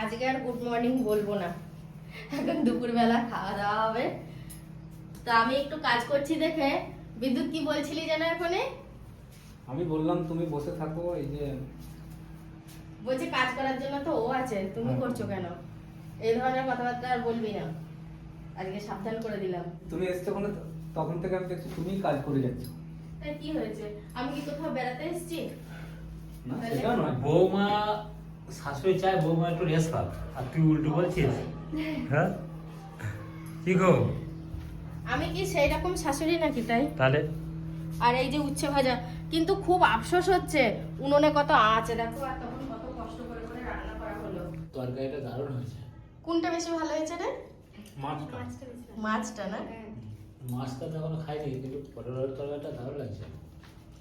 আজকে আর good morning বলবো না, এখন দুপুরবেলা খাওয়া দাওয়া হবে। তো আমি একটু কাজ করছি দেখে বিদ্যুৎ কি বলছিলি যেন এখানে? আমি বললাম তুমি বসে থাকো, এই যে বলছে কাজ করার জন্য তো ও আছে, তুমি করছো কেন? এই ধরনের কথাবার্তা আর বলবি না, আজকে সাবধান করে দিলাম। তুমি এসছো ওখানে, তখন থেকে আমি দেখছি তুমিই কাজ করে যাচ্ছ। তাই কি হয়েছে? আমি কি কোথাও বেড়াতে এসেছি? না সেটা নয়, বৌমা শাশুড়ি চায় বৌমা একটু রেস্ট পাক, আর তুই উল্টো বলছিস। হ্যাঁ কি গো, আমি কি সেই রকম শাশুড়ি নাকি তাই? তাহলে আর এই যে উচ্ছে ভাজা, কিন্তু খুব আফসোস হচ্ছে উনুনে কত আছে দেখো, আর তখন কত কষ্ট করে করে রান্না করা হলো। তরকারিটা দারুণ হয়েছে। কোনটা বেশি ভালো হয়েছে রে? মাছটা মাছটা না? মাছটা তো এখনো খাইনি, কিন্তু পটলের তরকারিটা দারুণ লাগছে।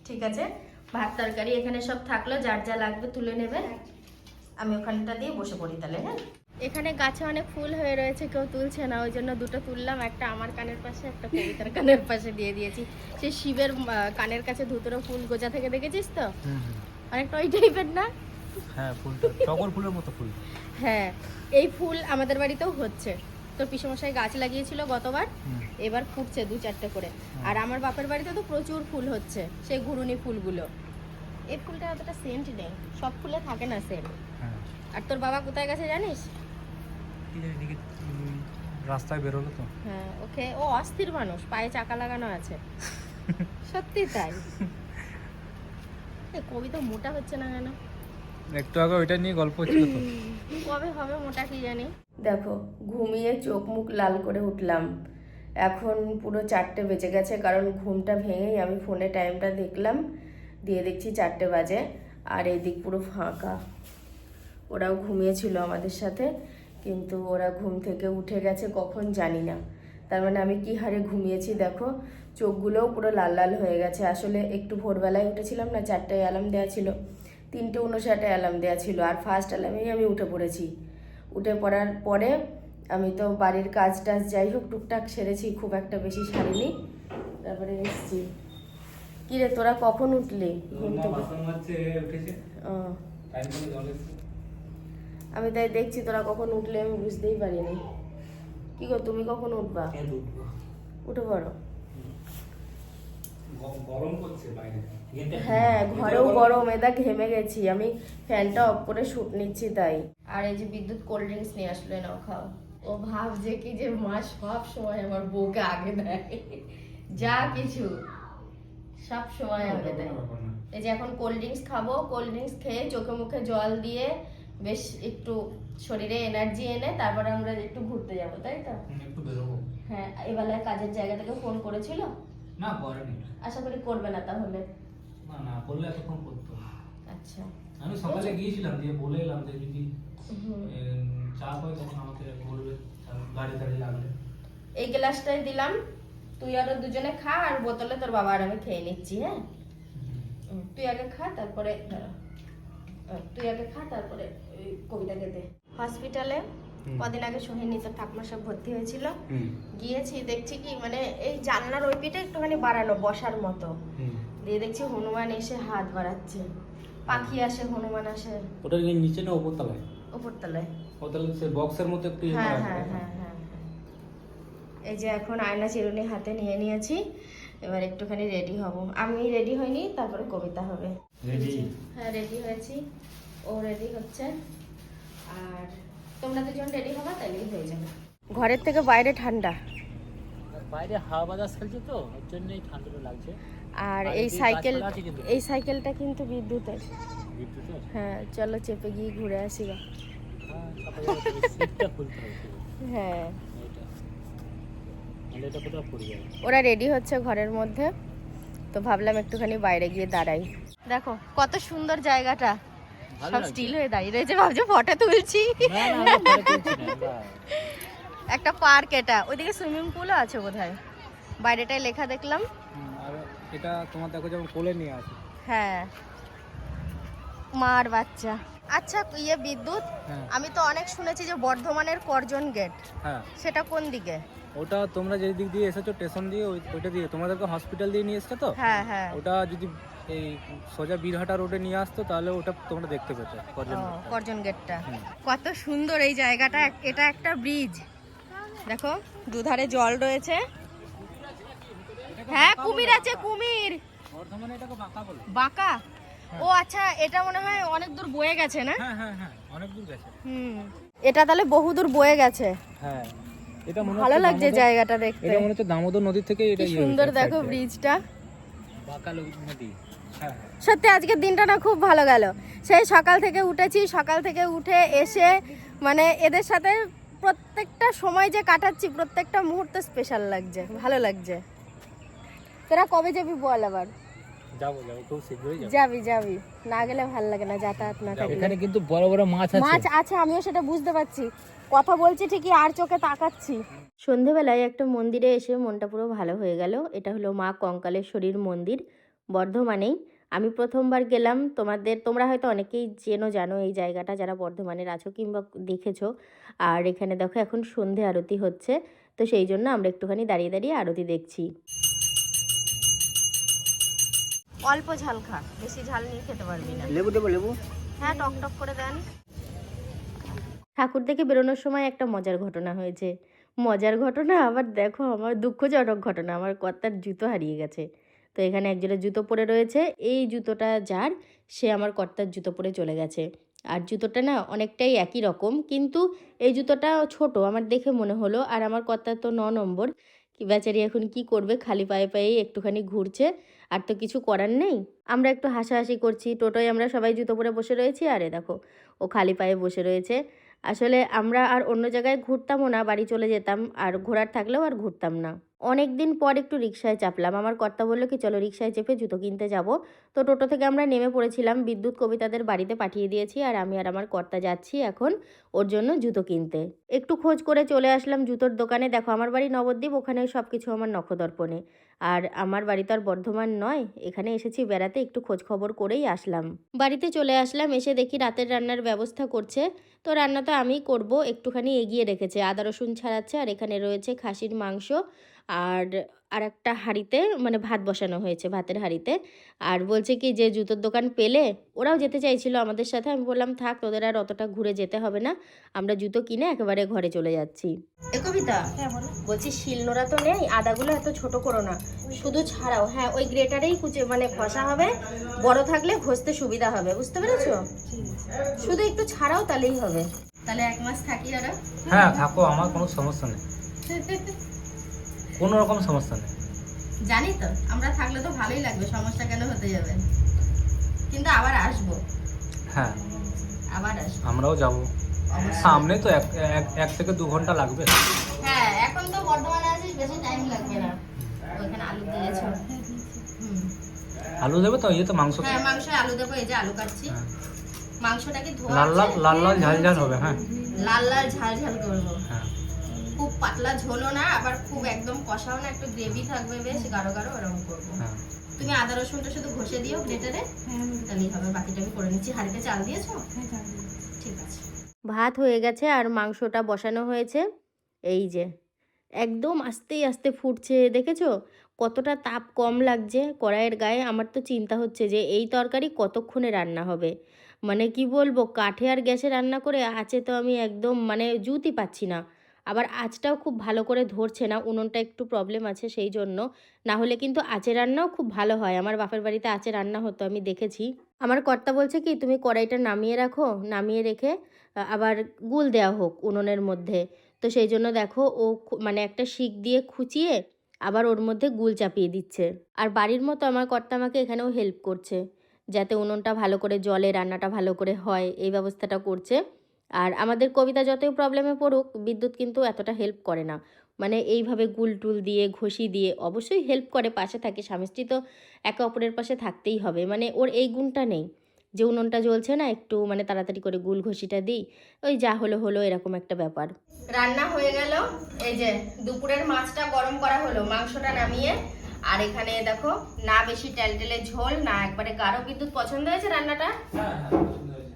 ঠিক আছে, ভাত তরকারি এখানে সব থাকলো, যার যা লাগবে তুলে নেবে। আমি ওখানটা দিয়ে বসে পড়ি তাহলে। হ্যাঁ, এখানে গাছে অনেক ফুল হয়ে রয়েছে, কেউ তুলছে না, ওই জন্য দুটো তুললাম, একটা আমার কানের পাশে, একটা কবিতার কানের পাশে দিয়ে দিয়েছি। সে শিবের কানের কাছে ধুতরো ফুল গোজা থেকে দেখেছিস তো, অনেকটা ওই টাইপের না? হ্যাঁ ফুলটা টগর ফুলের মতো ফুল। হ্যাঁ, এই ফুল আমাদের বাড়িতেও হচ্ছে। তোর পিসমশাই গাছ লাগিয়েছিল গতবার, এবার ফুটছে 2-4টে করে। আর আমার বাপের বাড়িতে তো প্রচুর ফুল হচ্ছে, সেই ঘুরুনি ফুলগুলো। এই ফুলটা অতটা সেন্ট নেই, সব ফুলে থাকে না সেন্ট। আর তোর বাবা কোথায় গেছে জানিস? কি জানি দেখি, রাস্তায় বেরোলো তো। হ্যাঁ, ওকে, ও অস্থির মানুষ, পায়ে চাকা লাগানো আছে। সত্যি তাই। এই কবি তো মোটা হচ্ছে না কেন? একটু আগে ওইটা নিয়ে গল্প হচ্ছিল তো। কবে হবে মোটা কি জানি। দেখো, ঘুমিয়ে চোখ মুখ লাল করে উঠলাম, এখন পুরো 4টে বেজে গেছে, কারণ ঘুমটা ভেঙেই আমি ফোনে টাইমটা দেখলাম, দিয়ে দেখছি 4টে বাজে। আর এই দিক পুরো ফাঁকা। ওরাও ঘুমিয়েছিল আমাদের সাথে, কিন্তু ওরা ঘুম থেকে উঠে গেছে কখন জানি না। তার মানে আমি কি হারে ঘুমিয়েছি দেখো, চোখগুলোও পুরো লাল লাল হয়ে গেছে। আসলে একটু ভোরবেলায় উঠেছিলাম না, 4টায় অ্যালার্ম দেওয়া ছিল, 3:59 অ্যালার্ম দেওয়া ছিল, আর ফার্স্ট অ্যালার্মেই আমি উঠে পড়েছি। উঠে পড়ার পরে আমি তো বাড়ির কাজ টাজ যাই হোক টুকটাক সেরেছি, খুব একটা বেশি সারিনি, তারপরে এসছি। কিরে তোরা কখন উঠলি ঘুম থেকে? ও, আমি তাই দেখছি তোরা কখন উঠলে, আমি বুঝতেই পারিনি। কি গো, তুমি কখন উঠবা? উঠে পড়ো। গরম করছে বাইরে। হ্যাঁ, ঘরেও গরম, এদা ঘেমে গেছি, আমি ফ্যানটা অফ করে শুট নিচ্ছি তাই। আর এই যে বিদ্যুৎ কোল্ড ড্রিঙ্কস নিয়ে আসলে, নাও খাও। ও ভাবছে কি যে মা সব সময় আমার বউকে আগে দেয়, যা কিছু সব সময় আগে দেয়। এই যে এখন কোল্ড ড্রিঙ্কস খাবো, কোল্ড ড্রিঙ্কস খেয়ে চোখে মুখে জল দিয়ে বেশ একটু শরীরে এনার্জি এনে তারপরে আমরা একটু ঘুরতে যাবো, তাই তো? একটু বেরোবো। হ্যাঁ, এবেলায় কাজের জায়গা থেকে ফোন করেছিল? না করেনি। আশা করি করবে না তাহলে। না না করলে এতক্ষণ করতো। আচ্ছা, আমি সকালে গিয়েছিলাম, দিয়ে বলে এলাম যে যদি চাপ হয় তখন আমাকে বলবে, গাড়ি গাড়ি লাগলে। এই গ্লাসটাই দিলাম, তুই আরো দুজনে খা, আর বোতলে তোর বাবা আর আমি খেয়ে নিচ্ছি। হ্যাঁ, তুই আগে খা, তারপরে তুই আগে খা, তারপরে কবিতাকে দে। হসপিটালে কদিন আগে সোহিনী তোর ঠাকুমা সব ভর্তি হয়েছিল, গিয়েছি, দেখছি কি মানে এই জানলার ওই পিঠে একটুখানি বাড়ানো বসার মতো, দিয়ে দেখছি হনুমান এসে হাত বাড়াচ্ছে, পাখি আসে, হনুমান আসে। ওটা নিচে না উপর তলায়? উপর তলায়। ও তাহলে সে বক্সের মধ্যে একটু হ্যাঁ হ্যাঁ হ্যাঁ হ্যাঁ। এই যে এখন আয়না চিরুনি হাতে নিয়ে নিয়েছি, এবার একটুখানি রেডি হব। আমি রেডি হইনি, তারপরে কবিতা হবে। হ্যাঁ রেডি হয়েছি, ও রেডি হচ্ছে, আর তোমরা দুজন রেডি হবা, তাহলেই হয়ে যাবে। ঘরের থেকে বাইরে ঠান্ডা, বাইরে হাওয়া বাতাস খেলছে তো, ওর জন্যই ঠান্ডাটা লাগছে। আর এই সাইকেলটা কিন্তু বিদ্যুতের। হ্যাঁ, চলো চেপে গিয়ে ঘুরে আসি গা। হ্যাঁ, ওরা রেডি হচ্ছে ঘরের মধ্যে, তো ভাবলাম একটুখানি বাইরে গিয়ে দাঁড়াই। দেখো কত সুন্দর জায়গাটা, সব স্টিল হয়ে দাঁড়িয়ে রয়েছে, ভাবছো ফটো তুলছি। একটা পার্ক, এটা ওইদিকে সুইমিং পুলও আছে বোধহয়, বাইরেটায় লেখা দেখলাম। আর এটা তোমার দেখো যেমন কোলে নিয়ে আছে। হ্যাঁ, মার বাচ্চা। আচ্ছা ইয়ে বিদ্যুৎ, আমি তো অনেক শুনেছি যে বর্ধমানের করজন গেট, হ্যাঁ সেটা কোন দিকে? ওটা তোমরা যে দিক দিয়ে এসেছো স্টেশন দিয়ে ওইটা দিয়ে তোমাদেরকে হসপিটাল দিয়ে নিয়ে এসছো তো, হ্যাঁ হ্যাঁ। ওটা যদি এই সোজা বীরহাটা রোডে নিয়ে আসতো তাহলে ওটা তোমরা দেখতে পেতে করজন গেটটা। কত সুন্দর এই জায়গাটা, এটা একটা ব্রিজ দেখো, দুধারে জল রয়েছে। হ্যাঁ কুমির আছে, কুমির। বর্ধমানে এটাকে বাঁকা বলে। বাঁকা? ও আচ্ছা, এটা মনে হয় অনেক দূর বয়ে গেছে না? হ্যাঁ হ্যাঁ হ্যাঁ, অনেক দূর গেছে। এটা তাহলে বহুদূর বয়ে গেছে। হ্যাঁ, এটা মনে ভালো লাগছে জায়গাটা দেখতে। এটা মনে হচ্ছে দামোদর নদী থেকে এটা সুন্দর দেখো ব্রিজটা, বাঁকা নদী। হ্যাঁ সত্যি আজকের দিনটা না খুব ভালো গেল। সেই সকাল থেকে উঠেছি, সকাল থেকে উঠে এসে মানে এদের সাথে প্রত্যেকটা সময় যে কাটাচ্ছি, প্রত্যেকটা মুহূর্ত স্পেশাল লাগছে, ভালো লাগছে। তোরা কবে যাবি বল আবার? যাবো খুব শীঘ্রই যাবি, না গেলে ভালো লাগে না, যাতায়াত না থাকলে। এখানে কিন্তু বড় বড় মাছ আছে, আমিও সেটা বুঝতে পারছি, কথা বলছি ঠিকই আর চোখে তাকাচ্ছি। সন্ধেবেলায় একটা মন্দিরে এসে মনটা পুরো ভালো হয়ে গেল। এটা হলো মা কঙ্কালেশ্বরীর মন্দির, বর্ধমানেই। আমি প্রথমবার গেলাম। তোমরা হয়তো অনেকেই জানো এই জায়গাটা, যারা বর্ধমানের আছো কিংবা দেখেছো। আর এখানে দেখো এখন সন্ধে আরতি হচ্ছে, তো সেই জন্য আমরা একটুখানি দাঁড়িয়ে দাঁড়িয়ে আরতি দেখছি। অল্প ঝাল খা, বেশি ঝাল নিয়ে খেতে পারবি না। লেবু দেবো? লেবু হ্যাঁ, টক টক করে দেন। ঠাকুর দেখে বেরোনোর সময় একটা মজার ঘটনা হয়েছে। মজার ঘটনা আবার দেখো, আমার দুঃখজনক ঘটনা। আমার কর্তার জুতো হারিয়ে গেছে। তো এখানে একজোড়া জুতো পরে রয়েছে। এই জুতোটা যার, সে আমার কর্তার জুতো পরে চলে গেছে। আর জুতোটা না অনেকটাই একই রকম, কিন্তু এই জুতোটা ছোট আমার দেখে মনে হলো। আর আমার কর্তার তো 9 নম্বর। কি বেচারি এখন কি করবে, খালি পায়ে পায়েই একটুখানি ঘুরছে, আর তো কিছু করার নেই। আমরা একটু হাসাহাসি করছি, টোটোয় আমরা সবাই জুতো পরে বসে রয়েছি। আরে দেখো, ও খালি পায়ে বসে রয়েছে। আসলে আমরা আর অন্য জায়গায় ঘুরতামও না, বাড়ি চলে যেতাম, আর ঘোরার থাকলেও আর ঘুরতাম না। অনেক দিন পর একটু রিক্সায় চাপলাম। আমার কর্তা বললো কি চলো রিক্সায় চেপে জুতো কিনতে যাব। তো টোটো থেকে আমরা নেমে পড়েছিলাম, বিদ্যুৎ কবিতাদের বাড়িতে পাঠিয়ে দিয়েছি, আর আমি আর আমার কর্তা যাচ্ছি এখন ওর জন্য জুতো কিনতে। একটু খোঁজ করে চলে আসলাম জুতোর দোকানে। দেখো আমার বাড়ি নবদ্বীপ, ওখানে সব কিছু আমার নখদর্পণে। আর আমার বাড়ি তো আর বর্ধমান নয়, এখানে এসেছি বেড়াতে, একটু খোঁজ খবর করেই আসলাম। বাড়িতে চলে আসলাম, এসে দেখি রাতের রান্নার ব্যবস্থা করছে। তো রান্না তো আমিই করব, একটুখানি এগিয়ে রেখেছে, আদা রসুন ছাড়াচ্ছে। আর এখানে রয়েছে খাসির মাংস, আর একটা হাঁড়িতে মানে ভাত বসানো হয়েছে, ভাতের হাঁড়িতে। আর বলছে কি যে জুতোর দোকান পেলে, ওরাও যেতে চাইছিল আমাদের সাথে। আমি বললাম থাক, তোদের আর অতটা ঘুরে যেতে হবে না, আমরা জুতো কিনে একেবারে ঘরে চলে যাচ্ছি। এ কবিতা, বলছি শিলনোড়া তো নেই, আদাগুলো এত ছোট করো না, শুধু ছাড়াও। হ্যাঁ, ওই গ্রেটারেই কুচে মানে ঘষা হবে, বড় থাকলে ঘষতে সুবিধা হবে, বুঝতে পেরেছো? শুধু একটু ছাড়াও তাহলেই হবে। তাহলে 1 মাস থাকি আর? হ্যাঁ থাকো, আমার কোনো সমস্যা নেই, কোনো রকম সমস্যা নেই। জানি তো, আমরা থাকলে তো ভালোই লাগবে, সমস্যা কেন হতে যাবে। কিন্তু আবার আসবো। হ্যাঁ আবার আসবো, আমরাও যাবো। সামনে তো 1 থেকে 2 ঘন্টা লাগবে। হ্যাঁ, এখন তো বর্ধমানে আছিস, বেশি টাইম লাগবে না। ওখানে আলু দিয়েছো? আলু দেবে তো? এই তো মাংস। হ্যাঁ, মাংসে আলু দেবো, এই যে আলু কাটছি। মাংসটাকে ধোয়া লাল লাল ঝাল ঝাল হবে। হ্যাঁ, লাল লাল ঝাল ঝাল করবো। হ্যাঁ, খুব পাতলা ঝোলও না, আবার খুব একদম কষাও না, একটু গ্রেভি থাকবে, বেশ গাঢ় গাঢ় এরকম করবো। হ্যাঁ। তুমি আদা রসুনটা শুধু ঘষে দিও গ্রেটারে, তাহলেই হবে। বাকিটা আমি করে নিচ্ছি। হাঁড়িতে চাল দিয়েছো? ঠিক আছে। ভাত হয়ে গেছে আর মাংসটা বসানো হয়েছে। এই যে একদম আস্তে আস্তে ফুটছে, দেখেছো কতটা তাপ কম লাগছে কড়াইয়ের গায়ে। আমার তো চিন্তা হচ্ছে যে এই তরকারি কতক্ষণে রান্না হবে। মানে কি বলবো, কাঠে আর গ্যাসে রান্না করে আঁচে তো আমি একদম মানে জুতই পাচ্ছি না। আবার আঁচটাও খুব ভালো করে ধরছে না, উনুনটা একটু প্রবলেম আছে সেই জন্য। না হলে কিন্তু আঁচে রান্নাও খুব ভালো হয়। আমার বাপের বাড়িতে আঁচে রান্না হতো, আমি দেখেছি। আমার কর্তা বলছে কি তুমি কড়াইটা নামিয়ে রাখো, নামিয়ে রেখে আবার গুল দেওয়া হোক উনুনের মধ্যে। তো সেই জন্য দেখো ও মানে একটা শিক দিয়ে খুঁচিয়ে আবার ওর মধ্যে গুল চাপিয়ে দিচ্ছে। আর বাড়ির মতো আমার কর্তা আমাকে এখানেও হেল্প করছে, যাতে উনুনটা ভালো করে জ্বলে, রান্নাটা ভালো করে হয়, এই ব্যবস্থাটা করছে। আর আমাদের কবিতা যতই প্রবলেমে পড়ুক, বিদ্যুৎ কিন্তু এতটা হেল্প করে না। মানে এইভাবে গুল টুল দিয়ে ঘষি দিয়ে অবশ্যই হেল্প করে, পাশে থাকে। স্বামী স্ত্রী তো একে অপরের পাশে থাকতেই হবে। মানে ওর এই গুণটা নেই যে উনুনটা জ্বলছে না, একটু মানে তাড়াতাড়ি করে গুল ঘষিটা দিই, ওই যা হলো হলো এরকম একটা ব্যাপার। রান্না হয়ে গেল। এই যে দুপুরের মাছটা গরম করা হলো, মাংসটা নামিয়ে। আর এখানে দেখো, না বেশি টেলটেলে ঝোল, না একবারে গাঢ়। বিদ্যুৎ পছন্দ হয়েছে রান্নাটা? হ্যাঁ হ্যাঁ, পছন্দ হয়েছে।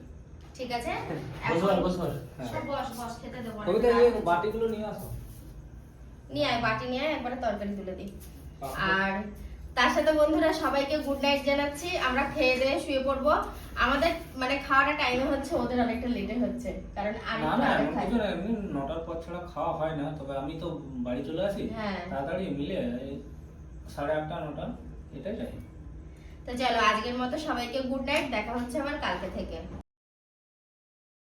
ঠিক আছে, বস বস। বস বস, খেতে দেবো। কবিতা এই বাটিগুলো নিয়ে আসো। নিয়ে আয়, বাটি নিয়ে আয়, একবারে তরকারি তুলে দিই। আর তার সাথে বন্ধুরা সবাইকে গুড নাইট জানাচ্ছি। আমরা খেয়ে দিয়ে শুয়ে পড়বো। আমাদের মানে খাওয়াটা টাইমে হচ্ছে, ওদের অনেকটা লেটে হচ্ছে, কারণ আমি না একটু না আগে এমন খাই। কিছু না, এমনি 9টার পর ছাড়া খাওয়া হয় না, তবে আমি তো বাড়ি চলে আসি হ্যাঁ। তাড়াতাড়ি মিলে 8:30 9টা এটাই টাইম। তো চলো আজকের মতো সবাইকে গুড নাইট, দেখা হচ্ছে আবার কালকে থেকে।